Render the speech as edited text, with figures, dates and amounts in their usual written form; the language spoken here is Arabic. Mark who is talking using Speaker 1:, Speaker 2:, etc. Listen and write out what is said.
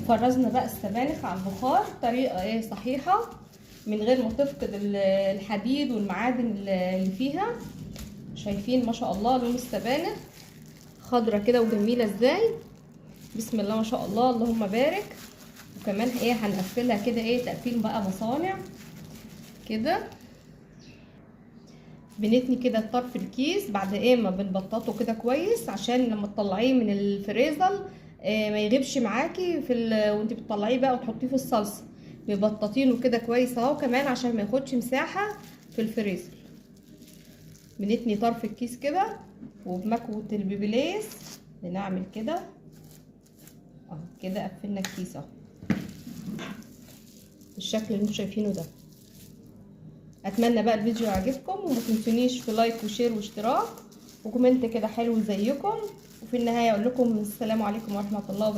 Speaker 1: وفرزنا بقى السبانخ على البخار طريقه صحيحه من غير ما تفقد الحديد والمعادن اللي فيها. شايفين ما شاء الله لون السبانخ خضرة كده وجميله ازاي، بسم الله ما شاء الله اللهم بارك. وكمان هنقفلها كده تقفيل بقى مصانع كده. بنتني كده طرف الكيس بعد ما بنبططه كده كويس عشان لما تطلعيه من الفريزر ما يغيبش معاكي وانت بتطلعيه بقى وتحطيه في الصلصه. مبططينه كده كويس اهو، كمان عشان ما ياخدش مساحه في الفريزر. بنتني طرف الكيس كده وبمكوه البيبليس بنعمل كده اهو كده. قفلنا الكيس اهو بالشكل اللي انتوا شايفينه ده. اتمنى بقى الفيديو يعجبكم، وما تنسونيش في لايك وشير واشتراك وكومنت كده حلو زيكم. وفي النهايه اقول لكم السلام عليكم ورحمه الله وبركاته.